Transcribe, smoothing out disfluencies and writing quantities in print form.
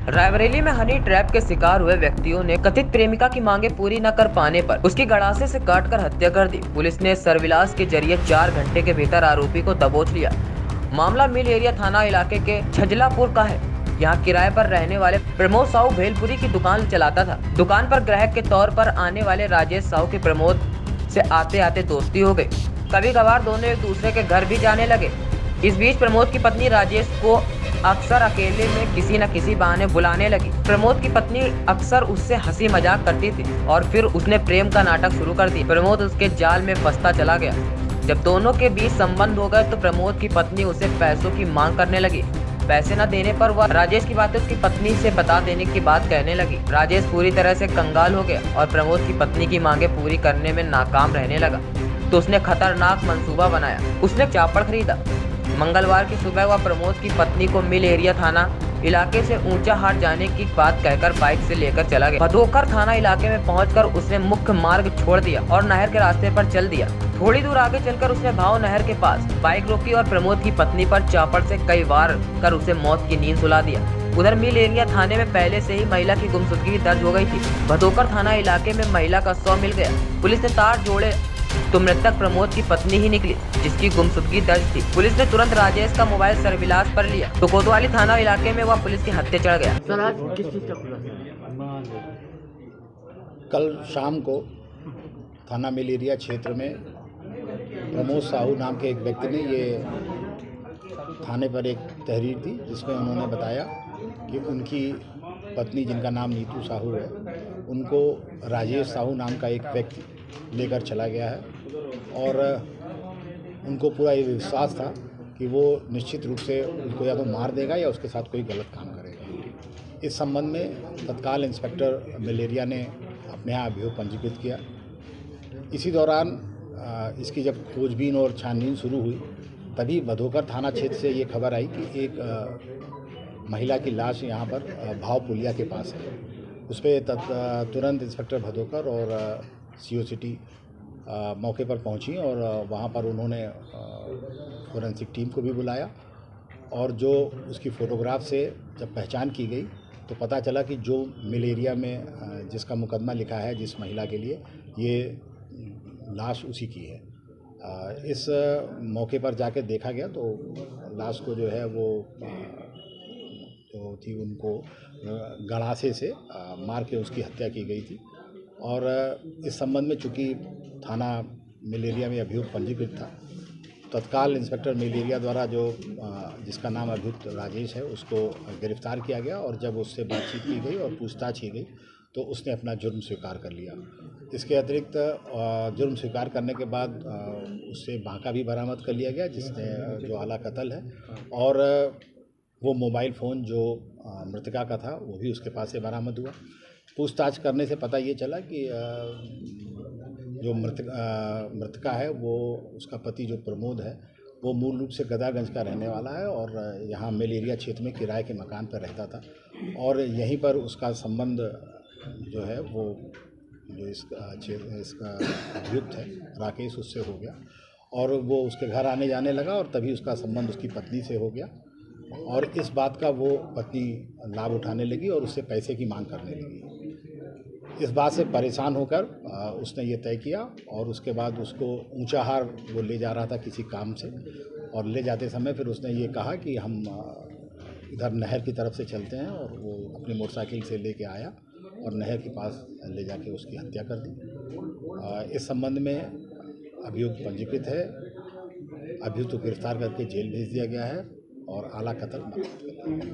रायबरेली में honey trap के शिकार हुए व्यक्तियों ने कथित प्रेमिका की मांगे पूरी न कर पाने पर उसकी गड़ासे से काटकर हत्या कर दी। पुलिस ने सर्विलांस के जरिए 4 घंटे के भीतर आरोपी को दबोच लिया। मामला मिल एरिया थाना इलाके के छजलापुर का है। यहाँ किराए पर रहने वाले प्रमोद साहू भेलपुरी की दुकान चलाता था। दुकान पर ग्राहक के तौर पर आने वाले राजेश साहू की प्रमोद से आते आते दोस्ती हो गई। कभी कभार दोनों एक दूसरे के घर भी जाने लगे। इस बीच प्रमोद की पत्नी राजेश को अक्सर अकेले में किसी न किसी बहाने बुलाने लगी। प्रमोद की पत्नी अक्सर उससे हंसी मजाक करती थी और फिर उसने प्रेम का नाटक शुरू कर दिया। प्रमोद उसके जाल में फंसता चला गया। जब दोनों के बीच संबंध हो गए तो प्रमोद की पत्नी उसे पैसों की मांग करने लगी। पैसे न देने पर वह राजेश की बातें उसकी पत्नी से बता देने की बात कहने लगी। राजेश पूरी तरह से कंगाल हो गया और प्रमोद की पत्नी की मांगे पूरी करने में नाकाम रहने लगा तो उसने खतरनाक मंसूबा बनाया। उसने चापड़ खरीदा। मंगलवार की सुबह वह प्रमोद की पत्नी को मिल एरिया थाना इलाके से ऊंचा हाट जाने की बात कहकर बाइक से लेकर चला गया। भदोकर थाना इलाके में पहुंचकर उसने मुख्य मार्ग छोड़ दिया और नहर के रास्ते पर चल दिया। थोड़ी दूर आगे चलकर उसने भाव नहर के पास बाइक रोकी और प्रमोद की पत्नी पर चापड़ से कई वार कर उसे मौत की नींद सुला दिया। उधर मिल एरिया थाने में पहले से ही महिला की गुमशुदगी दर्ज हो गई थी। भदोकर थाना इलाके में महिला का शव मिल गया। पुलिस ने तार जोड़े तो मृतक प्रमोद की पत्नी ही निकली जिसकी गुमशुदगी दर्ज थी। पुलिस ने तुरंत राजेश का मोबाइल सर्विलांस पर लिया तो कोतवाली थाना इलाके में वह पुलिस के हत्थे चढ़ गया। सर आज किस चीज़ का खुलासा? कल शाम को थाना मिल एरिया क्षेत्र में प्रमोद साहू नाम के एक व्यक्ति ने ये थाने पर एक तहरीर दी जिसमें उन्होंने बताया कि उनकी पत्नी जिनका नाम नीतू साहू है उनको राजेश साहू नाम का एक व्यक्ति लेकर चला गया है और उनको पूरा ये विश्वास था कि वो निश्चित रूप से उनको या तो मार देगा या उसके साथ कोई गलत काम करेगा। इस संबंध में तत्काल इंस्पेक्टर मलेरिया ने अपने यहाँ अभियोग पंजीकृत किया। इसी दौरान इसकी जब खोजबीन और छानबीन शुरू हुई तभी भदोकर थाना क्षेत्र से ये खबर आई कि एक महिला की लाश यहाँ पर भाव पुलिया के पास है। उस पर तुरंत इंस्पेक्टर भदोकर और सीओ सिटी मौके पर पहुंची और वहां पर उन्होंने फोरेंसिक टीम को भी बुलाया और जो उसकी फ़ोटोग्राफ से जब पहचान की गई तो पता चला कि जो मिल एरिया में जिसका मुकदमा लिखा है जिस महिला के लिए ये लाश उसी की है। इस मौके पर जाकर देखा गया तो लाश को जो है वो जो थी उनको गड़ासे से मार के उसकी हत्या की गई थी और इस संबंध में चूँकि थाना मिल एरिया में अभियोग पंजीकृत था तत्काल इंस्पेक्टर मिल एरिया द्वारा जो जिसका नाम अभियुक्त राजेश है उसको गिरफ्तार किया गया और जब उससे बातचीत की गई और पूछताछ की गई तो उसने अपना जुर्म स्वीकार कर लिया। इसके अतिरिक्त जुर्म स्वीकार करने के बाद उससे बांका भी बरामद कर लिया गया जिसने जो आला कत्ल है और वो मोबाइल फ़ोन जो मृतका का था वो भी उसके पास से बरामद हुआ। पूछताछ करने से पता ये चला कि जो मृतका है वो उसका पति जो प्रमोद है वो मूल रूप से गदागंज का रहने वाला है और यहाँ मिल एरिया क्षेत्र में किराए के मकान पर रहता था और यहीं पर उसका संबंध जो है वो जो इसका अभियुक्त है राकेश उससे हो गया और वो उसके घर आने जाने लगा और तभी उसका संबंध उसकी पत्नी से हो गया और इस बात का वो पत्नी लाभ उठाने लगी और उससे पैसे की मांग करने लगी। इस बात से परेशान होकर उसने ये तय किया और उसके बाद उसको ऊंचाहार वो ले जा रहा था किसी काम से और ले जाते समय फिर उसने ये कहा कि हम इधर नहर की तरफ से चलते हैं और वो अपनी मोटरसाइकिल से लेके आया और नहर के पास ले जाके उसकी हत्या कर दी। इस संबंध में अभियोग पंजीकृत है। अभियुक्त को गिरफ्तार करके जेल भेज दिया गया है और आला कत्ल